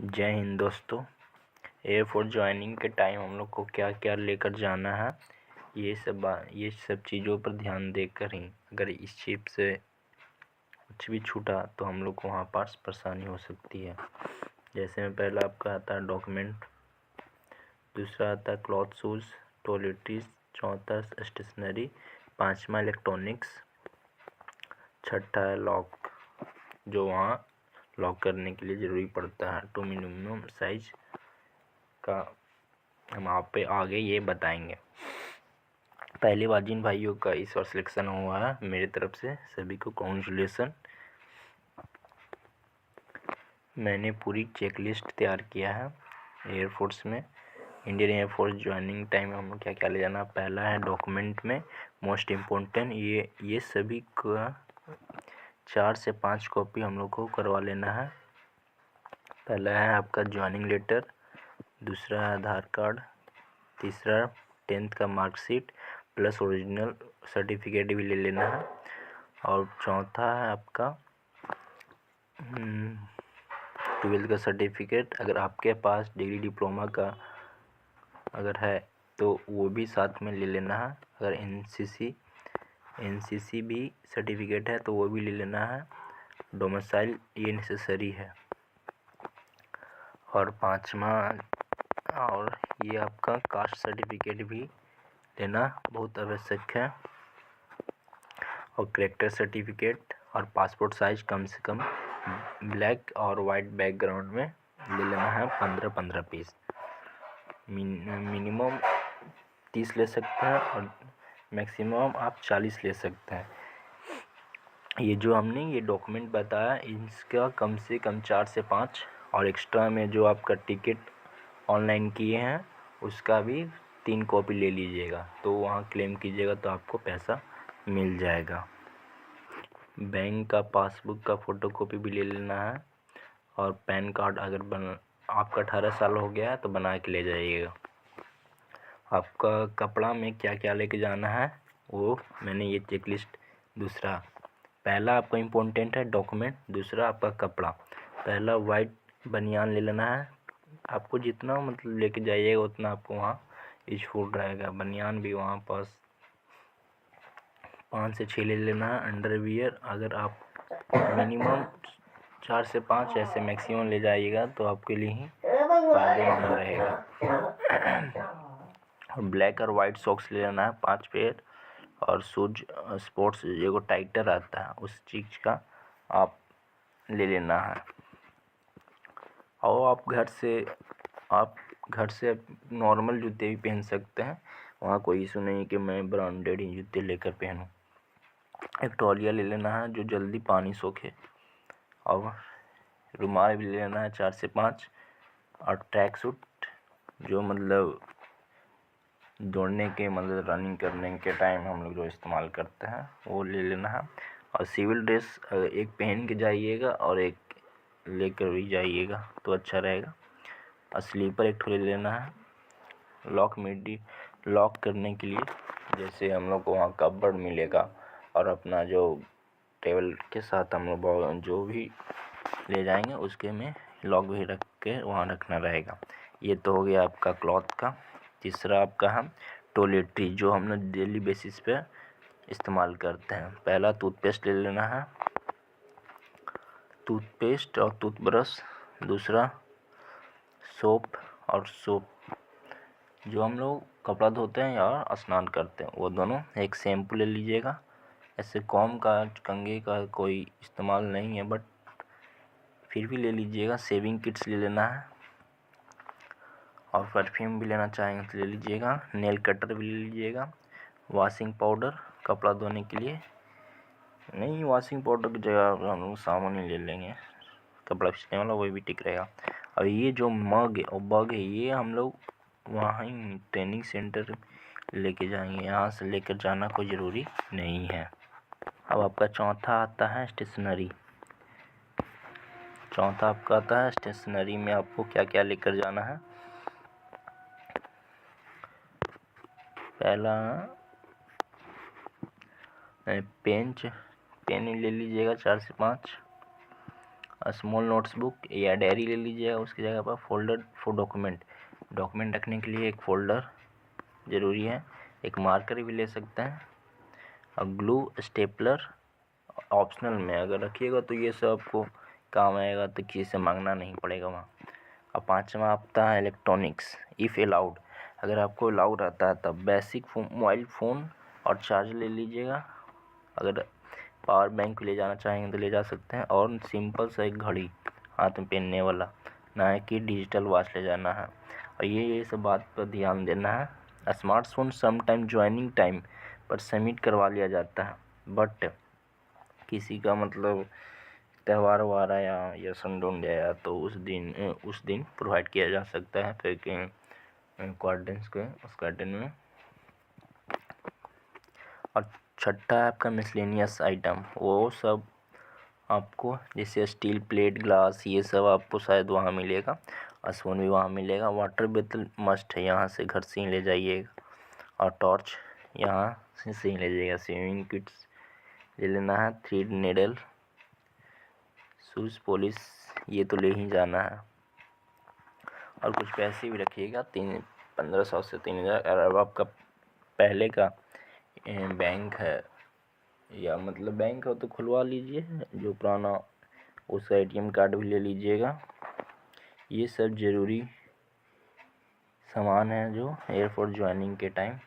जय हिंद दोस्तों। Air force joining के टाइम हम लोग को क्या क्या लेकर जाना है, ये सब चीज़ों पर ध्यान देकर ही अगर इस चिप से कुछ भी छूटा तो हम लोग को वहाँ पास परेशानी हो सकती है। जैसे में पहला आपका आता है डॉक्यूमेंट, दूसरा आता है क्लॉथ शूज़, टॉयलेटरीज, चौथा स्टेशनरी, पाँचवा इलेक्ट्रॉनिक्स, छठा है लॉक, जो वहाँ लॉक करने के लिए ज़रूरी पड़ता है। तो मिनिमम साइज का हम आप पे आगे ये बताएंगे। पहली बार जिन भाइयों का इस बार सिलेक्शन हुआ है, मेरी तरफ से सभी को कॉन्ग्रेचुलेसन। मैंने पूरी चेकलिस्ट तैयार किया है। एयरफोर्स में इंडियन एयरफोर्स ज्वाइनिंग टाइम हम क्या क्या ले जाना। पहला है डॉक्यूमेंट में मोस्ट इम्पोर्टेंट, ये सभी का 4 से 5 कॉपी हम लोग को करवा लेना है। पहला है आपका ज्वाइनिंग लेटर, दूसरा है आधार कार्ड, तीसरा 10th का मार्कशीट प्लस ओरिजिनल सर्टिफिकेट भी ले लेना है, और चौथा है आपका 12th का सर्टिफिकेट। अगर आपके पास डिग्री डिप्लोमा का अगर है तो वो भी साथ में ले लेना है। अगर एनसीसी भी सर्टिफिकेट है तो वो भी ले लेना है। डोमिसाइल ये नेसेसरी है। और पाँचवा और ये आपका कास्ट सर्टिफिकेट भी लेना बहुत आवश्यक है। और कैरेक्टर सर्टिफिकेट और पासपोर्ट साइज कम से कम ब्लैक और वाइट बैकग्राउंड में ले लेना है 15-15 पीस। मिनिमम 30 ले सकते हैं और मैक्सिमम आप 40 ले सकते हैं। ये जो हमने ये डॉक्यूमेंट बताया इसका कम से कम 4 से 5, और एक्स्ट्रा में जो आपका टिकट ऑनलाइन किए हैं उसका भी 3 कॉपी ले लीजिएगा, तो वहाँ क्लेम कीजिएगा तो आपको पैसा मिल जाएगा। बैंक का पासबुक का फ़ोटोकॉपी भी ले लेना है, और पैन कार्ड अगर आपका 18 साल हो गया है तो बना के ले जाइएगा। आपका कपड़ा में क्या क्या लेके जाना है वो मैंने ये चेकलिस्ट। दूसरा पहला आपका इम्पोर्टेंट है डॉक्यूमेंट, दूसरा आपका कपड़ा। पहला वाइट बनियान ले लेना है, आपको जितना मतलब लेके जाइएगा उतना आपको वहाँ यूजफुल रहेगा। बनियान भी वहाँ पास 5 से 6 ले लेना है। अंडरवियर अगर आप मिनिमम 4 से 5 ऐसे मैक्सिमम ले जाइएगा तो आपके लिए ही फायदेमंद रहेगा। और ब्लैक और वाइट सॉक्स ले लेना है 5 पेयर, और शूज स्पोर्ट्स जो टाइटर आता है उस चीज़ का आप ले लेना है। और आप घर से नॉर्मल जूते भी पहन सकते हैं, वहाँ कोई इशू नहीं कि मैं ब्रांडेड ही जूते लेकर पहनूं। एक तौलिया ले लेना है जो जल्दी पानी सोखे, और रुमाल भी ले लेना है 4 से 5, और ट्रैक सूट जो मतलब दौड़ने के मतलब रनिंग करने के टाइम हम लोग जो इस्तेमाल करते हैं वो ले लेना है। और सिविल ड्रेस एक पहन के जाइएगा और एक लेकर भी जाइएगा तो अच्छा रहेगा। और स्लीपर एक ठो ले लेना है। लॉक करने के लिए जैसे हम लोग को वहाँ कपबोर्ड मिलेगा, और अपना जो टेबल के साथ हम लोग जो भी ले जाएंगे उसके में लॉक भी रख के वहाँ रखना रहेगा। ये तो हो गया आपका क्लॉथ का। तीसरा आपका है टॉयलेटरी, जो हम लोग डेली बेसिस पे इस्तेमाल करते हैं। पहला टूथपेस्ट ले लेना है, टूथपेस्ट और टूथब्रश। दूसरा सोप जो हम लोग कपड़ा धोते हैं या स्नान करते हैं वो दोनों। एक शैम्पू ले लीजिएगा। ऐसे कॉम का कंघे का कोई इस्तेमाल नहीं है बट फिर भी ले लीजिएगा। शेविंग किट्स ले लेना है, और परफ्यूम भी लेना चाहेंगे तो ले लीजिएगा। नेल कटर भी ले लीजिएगा। वॉशिंग पाउडर कपड़ा धोने के लिए नहीं, वॉशिंग पाउडर की जगह हम लोग साबुन ही ले लेंगे, कपड़ा खींचने वाला वही भी ठीक रहेगा। और ये जो मग है और बग है ये हम लोग वहाँ ही ट्रेनिंग सेंटर लेके जाएंगे, यहाँ से लेकर जाना कोई ज़रूरी नहीं है। अब आपका चौथा आता है स्टेशनरी। चौथा आपका आता है स्टेशनरी में आपको क्या क्या लेकर जाना है। पहला पेन ले लीजिएगा 4 से 5, स्मॉल नोट्स बुक या डायरी ले लीजिएगा। उसकी जगह पर फोल्डर फॉर डॉक्यूमेंट रखने के लिए एक फ़ोल्डर ज़रूरी है। एक मार्कर भी ले सकते हैं और ग्लू स्टेपलर ऑप्शनल में अगर रखिएगा तो ये सब आपको काम आएगा, तो किसी से मांगना नहीं पड़ेगा वहाँ। अब 5वां आता है इलेक्ट्रॉनिक्स इफ़ अलाउड। अगर आपको अलाउड रहता है तब बेसिक मोबाइल फ़ोन और चार्जर ले लीजिएगा। अगर पावर बैंक ले जाना चाहेंगे तो ले जा सकते हैं, और सिंपल सा एक घड़ी हाथ में पहनने वाला, ना है कि डिजिटल वॉच ले जाना है। और ये सब बात पर ध्यान देना है। स्मार्टफोन समटाइम ज्वाइनिंग टाइम पर सबमिट करवा लिया जाता है, बट किसी का मतलब त्यौहार वार आया या संडे आया तो उस दिन प्रोवाइड किया जा सकता है फिर के क्वारंटाइन के उस क्वारंटाइन में। और छठा है आपका मिसलेनियस आइटम, वो सब आपको जैसे स्टील प्लेट ग्लास ये सब आपको शायद वहाँ मिलेगा, स्पून भी वहाँ मिलेगा। वाटर बोतल मस्ट है, यहाँ से घर से ही ले जाइएगा। और टॉर्च यहाँ से ही ले जाइएगा। स्विमिंग किट्स ले लेना है। 3 नीडल, शूज़ पॉलिश ये तो ले ही जाना है। और कुछ पैसे भी रखिएगा, 1500 से 3000। अगर आपका पहले का बैंक है या मतलब बैंक हो तो खुलवा लीजिए, जो पुराना उसका ATM कार्ड भी ले लीजिएगा। ये सब ज़रूरी सामान है जो एयरपोर्ट ज्वाइनिंग के टाइम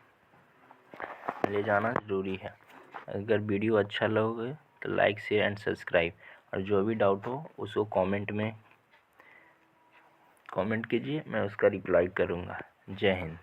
ले जाना ज़रूरी है। अगर वीडियो अच्छा लगे तो लाइक शेयर एंड सब्सक्राइब, और जो भी डाउट हो उसको कमेंट कीजिए, मैं उसका रिप्लाई करूँगा। जय हिंद।